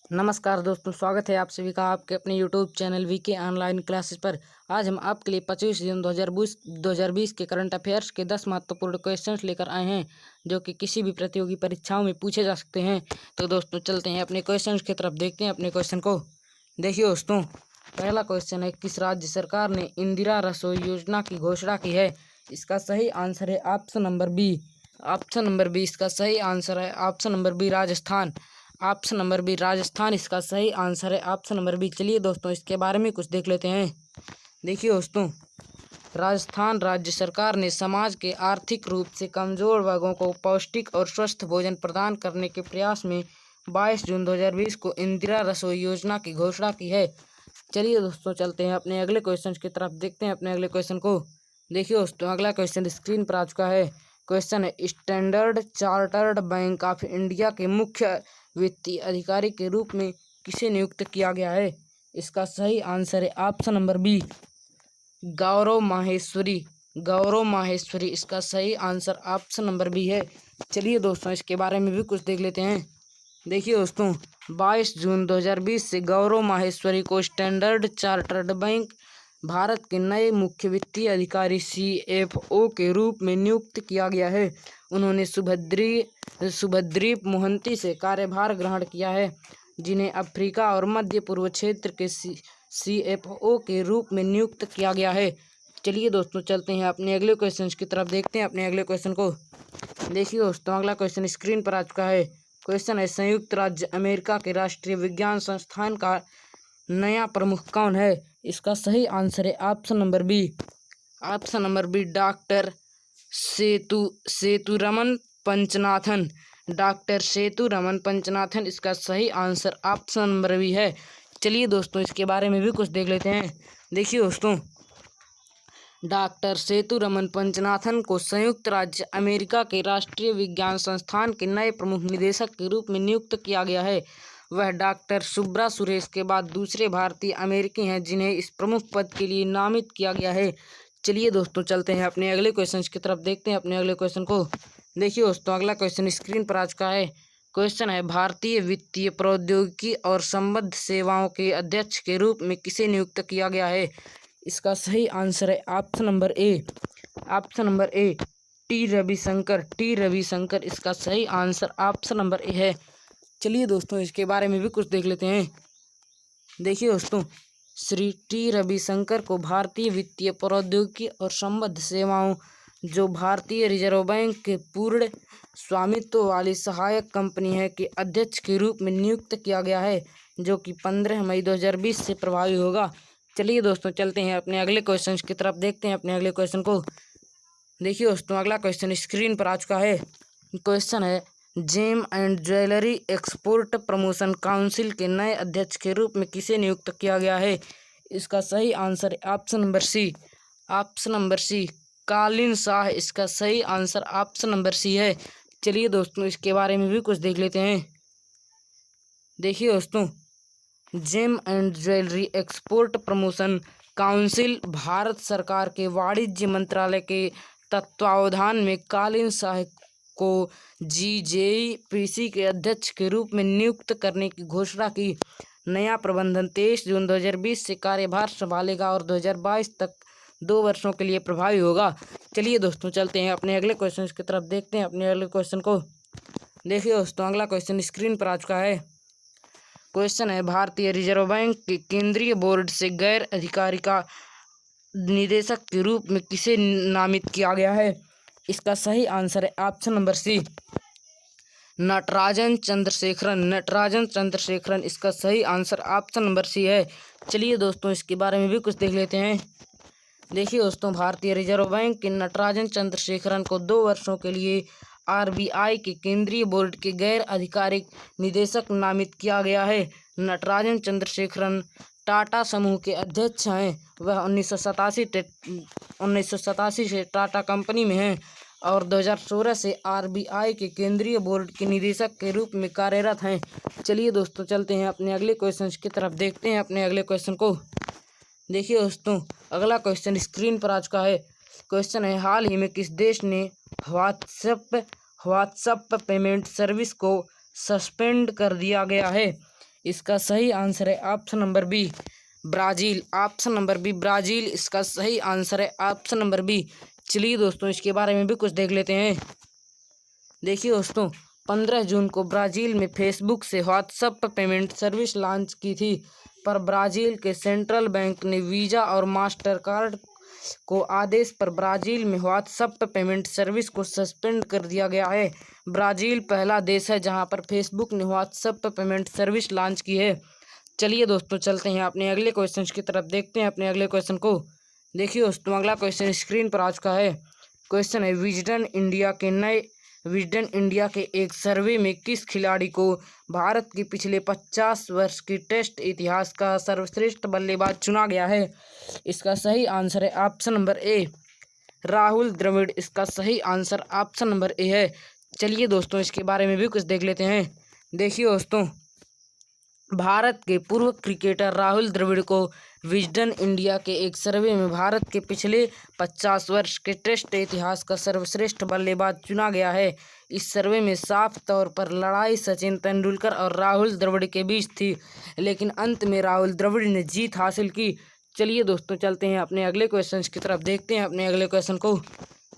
नमस्कार दोस्तों, स्वागत है आप सभी का आपके अपने YouTube channel VK online classes पर। आज हम आपके लिए 25 जून 2020 के करंट अफेयर्स के 10 महत्वपूर्ण क्वेश्चंस लेकर आए हैं, जो कि किसी भी प्रतियोगी परीक्षाओं में पूछे जा सकते हैं। तो दोस्तों चलते हैं अपने क्वेश्चंस की तरफ, देखते हैं अपने क्वेश्चन को। देखिए दोस्तों, पहला क्वेश्चन है, किस राज्य सरकार ने इंदिरा रसोई योजना की घोषणा की है? इसका सही आंसर है option number B. Option number B इसका सही आंसर है। Option number B Rajasthan. Option number B Rajasthan इसका सही आंसर है। Option number B. चलिए दोस्तों, इसके बारे में कुछ देख लेते हैं। देखिए दोस्तों, राजस्थान राज्य सरकार ने समाज के आर्थिक रूप से कमजोर वर्गों को पौष्टिक और स्वस्थ भोजन प्रदान करने के प्रयास में 22 जून 2020 को इंदिरा रसोई योजना की घोषणा की है। चलिए दोस्तों, चलते हैं अपने अगले क्वेश्चन की तरफ, देखते हैं अपने अगले क्वेश्चन को। देखिए दोस्तों, अगला क्वेश्चन स्क्रीन पर आ चुका है। क्वेश्चन है, standard chartered bank of India के मुख्य वित्तीय अधिकारी के रूप में किसे नियुक्त किया गया है? इसका सही आंसर है ऑप्शन नंबर बी, गौरव माहेश्वरी। गौरव माहेश्वरी इसका सही आंसर ऑप्शन नंबर बी है। चलिए दोस्तों, इसके बारे में भी कुछ देख लेते हैं। देखिए दोस्तों, 22 जून 2020 से गौरव माहेश्वरी को स्टैंडर्ड चार्टर्ड बैंक भारत के नए मुख्य वित्तीय अधिकारी CFO के रूप में नियुक्त किया गया है। उन्होंने सुभद्रीप मोहंती से कार्यभार ग्रहण किया है, जिन्हें अफ्रीका और मध्य पूर्व क्षेत्र के CFO के रूप में नियुक्त किया गया है। चलिए दोस्तों, चलते हैं अपने अगले क्वेश्चन की तरफ, देखते हैं अपने अगले क्वेश्चन को। देखिए दोस्तों, अगला क्वेश्चन स्क्रीन पर आ चुका है। क्वेश्चन है, संयुक्त राज्य अमेरिका के राष्ट्रीय विज्ञान संस्थान का नया प्रमुख कौन है? इसका सही आंसर है option number B. Option number B, doctor Sethuraman Panchanathan. Doctor Sethuraman Panchanathan इसका सही आंसर ऑप्शन नंबर बी है। चलिए दोस्तों, इसके बारे में भी कुछ देख लेते हैं। देखिए दोस्तों, डॉक्टर सेतुरमन पंचनाथन को संयुक्त राज्य अमेरिका के राष्ट्रीय विज्ञान संस्थान के नए प्रमुख निदेशक के रूप में नियुक्त किया गया है। वह डॉक्टर सुब्रा सुरेश के बाद दूसरे भारतीय अमेरिकी हैं जिन्हें इस प्रमुख पद के लिए नामित किया गया है। चलिए दोस्तों, चलते हैं अपने अगले क्वेश्चन की तरफ, देखते हैं अपने अगले क्वेश्चन को। देखिए दोस्तों, अगला क्वेश्चन स्क्रीन पर आ चुका है। क्वेश्चन है, भारतीय वित्तीय प्रौद्योगिकी और संबद्ध सेवाओं के अध्यक्ष के रूप में किसे नियुक्त किया गया है? इसका सही आंसर है ऑप्शन नंबर ए। ऑप्शन नंबर ए, टी रविशंकर। टी रविशंकर इसका सही आंसर ऑप्शन नंबर ए है। चलिए दोस्तों, इसके बारे में भी कुछ देख लेते हैं। देखिए दोस्तों, श्री टी रविशंकर को भारतीय वित्तीय प्रौद्योगिकी और संबद्ध सेवाओं, जो भारतीय रिजर्व बैंक के पूर्ण स्वामित्व वाली सहायक कंपनी है, के अध्यक्ष के रूप में नियुक्त किया गया है, जो कि 15 मई 2020 से प्रभावी होगा। चलिए दोस्तों, चलते हैं अपने अगले क्वेश्चन की तरफ, देखते हैं अपने अगले क्वेश्चन को। देखिए दोस्तों, अगला क्वेश्चन स्क्रीन पर आ चुका है। क्वेश्चन है, gem and jewellery export promotion council के नए अध्यक्ष के रूप में किसे नियुक्त किया गया है? इसका सही आंसर है option number C. Option number C, Colin Shah इसका सही आंसर ऑप्शन नंबर सी है। चलिए दोस्तों, इसके बारे में भी कुछ देख लेते हैं। देखिए दोस्तों, gem and jewellery export promotion council Bharat सरकार के वाणिज्य मंत्रालय के तत्वावधान में कालिन शाह को GJPC के अध्यक्ष के रूप में नियुक्त करने की घोषणा की। नया प्रबंधन 23 जून 2020 से कार्यभार संभालेगा और 2022 तक 2 वर्षों के लिए प्रभावी होगा। चलिए दोस्तों, चलते हैं अपने अगले क्वेश्चन की तरफ, देखते हैं अपने अगले क्वेश्चन को। देखिए दोस्तों, अगला क्वेश्चन स्क्रीन पर आ चुका है। क्वेश्चन है, भारतीय रिजर्व बैंक के केंद्रीय बोर्ड से गैर अधिकारी का निदेशक के रूप में किसे नामित किया गया है? इसका सही आंसर है option number C, Natarajan Chandrasekaran. Natarajan Chandrasekaran इसका सही आंसर ऑप्शन नंबर सी है। चलिए दोस्तों, इसके बारे में भी कुछ देख लेते हैं। देखिए दोस्तों, भारतीय रिजर्व बैंक के नटराजन चंद्रशेखरन को 2 वर्षों के लिए RBI के केंद्रीय बोर्ड के गैर आधिकारिक निदेशक नामित किया गया है। नटराजन चंद्रशेखरन टाटा समूह के अध्यक्ष हैं। वह 1987 से टाटा कंपनी में हैं और 2016 से RBI के केंद्रीय बोर्ड के निदेशक के रूप में कार्यरत हैं। चलिए दोस्तों, चलते हैं अपने अगले क्वेश्चन की तरफ, देखते हैं अपने अगले क्वेश्चन को। देखिए दोस्तों, अगला क्वेश्चन स्क्रीन पर आ चुका है। क्वेश्चन है, हाल ही में किस देश ने व्हाट्सएप पेमेंट सर्विस को सस्पेंड कर दिया गया है? इसका सही आंसर है option number B Brazil. Option number B Brazil इसका सही आंसर है ऑप्शन नंबर बी। चलिए दोस्तों इसके बारे में भी कुछ देख लेते हैं। देखिए दोस्तों 15 जून को ब्राज़ील में फेसबुक से व्हाट्सएप पेमेंट सर्विस लॉन्च की थी, पर ब्राज़ील के सेंट्रल बैंक ने वीज़ा और मास्टर कार्ड को आदेश पर ब्राज़ील में व्हाट्सएप पेमेंट सर्विस को सस्पेंड कर दिया गया है। ब्राज़ील पहला देश है जहां पर फेसबुक ने व्हाट्सएप पेमेंट सर्विस लॉन्च की है। चलिए दोस्तों चलते हैं अपने अगले क्वेश्चन की तरफ, देखते हैं अपने अगले क्वेश्चन को। देखिए दोस्तों अगला क्वेश्चन स्क्रीन पर आ चुका है। क्वेश्चन है विजडन इंडिया के एक सर्वे में किस खिलाड़ी को भारत के पिछले 50 वर्ष की टेस्ट इतिहास का सर्वश्रेष्ठ बल्लेबाज चुना गया है? इसका सही आंसर है option number A Rahul Dravid. इसका सही आंसर ऑप्शन नंबर ए है। चलिए दोस्तों इसके बारे में भी कुछ देख लेते हैं। देखिए दोस्तों भारत के पूर्व क्रिकेटर राहुल द्रविड़ को विजडन इंडिया के एक सर्वे में भारत के पिछले 50 वर्ष के टेस्ट इतिहास का सर्वश्रेष्ठ बल्लेबाज चुना गया है। इस सर्वे में साफ तौर पर लड़ाई सचिन तेंदुलकर और राहुल द्रविड़ के बीच थी, लेकिन अंत में राहुल द्रविड़ ने जीत हासिल की। चलिए दोस्तों चलते हैं अपने अगले क्वेश्चन की तरफ, देखते हैं अपने अगले क्वेश्चन को।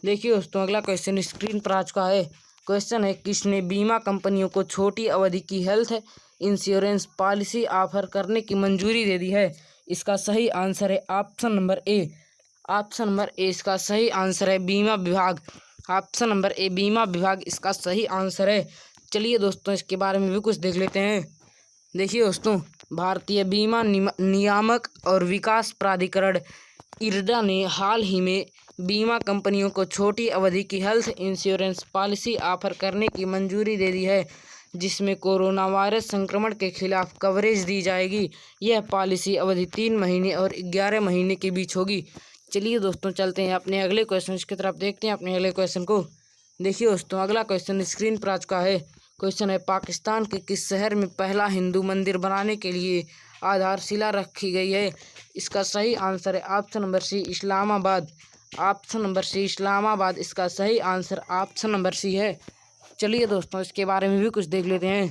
देखिए दोस्तों अगला क्वेश्चन स्क्रीन पर आ चुका है। क्वेश्चन है किसने बीमा कंपनियों को छोटी अवधि की हेल्थ इंश्योरेंस पॉलिसी ऑफर करने की मंजूरी दे दी है? इसका सही आंसर है ऑप्शन नंबर ए। ऑप्शन नंबर ए इसका सही आंसर है बीमा विभाग। ऑप्शन नंबर ए बीमा विभाग इसका सही आंसर है। चलिए दोस्तों इसके बारे में भी कुछ देख लेते हैं। देखिए दोस्तों भारतीय बीमा नियामक और विकास प्राधिकरण इरडा ने हाल ही में बीमा कंपनियों को छोटी अवधि की हेल्थ इंश्योरेंस पॉलिसी ऑफर करने की मंजूरी दे दी है, जिसमें कोरोना वायरस संक्रमण के खिलाफ कवरेज दी जाएगी। यह पॉलिसी अवधि 3 महीने और 11 महीने के बीच होगी। चलिए दोस्तों चलते हैं अपने अगले क्वेश्चन की तरफ, देखते हैं अपने अगले क्वेश्चन को। देखिए दोस्तों अगला क्वेश्चन स्क्रीन पर आ चुका है। क्वेश्चन है पाकिस्तान के किस शहर में पहला हिंदू मंदिर बनाने के लिए आधारशिला रखी गई है? इसका सही आंसर है option number C Islamabad. Option number C Islamabad इसका सही आंसर ऑप्शन नंबर सी है। चलिए दोस्तों इसके बारे में भी कुछ देख लेते हैं।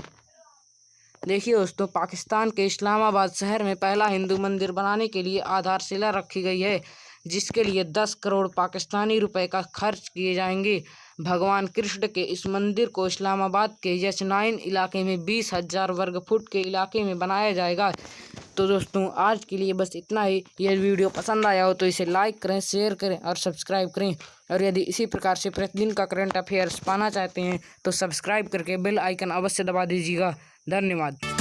देखिए दोस्तों पाकिस्तान के इस्लामाबाद शहर में पहला हिंदू मंदिर बनाने के लिए आधारशिला रखी गई है, जिसके लिए 10 करोड़ पाकिस्तानी रुपए का खर्च किए जाएंगे। भगवान कृष्ण के इस मंदिर को इस्लामाबाद के यचनाइन इलाके में 20,000 वर्ग फुट के इलाके में बनाया जाएगा। तो दोस्तों आज के लिए बस इतना ही। यह वीडियो पसंद आया हो तो इसे लाइक करें, शेयर करें और सब्सक्राइब करें। और यदि इसी प्रकार से प्रतिदिन का करंट अफेयर्स पाना चाहते हैं तो सब्सक्राइब करके बेल आइकन अवश्य दबा दीजिएगा। धन्यवाद।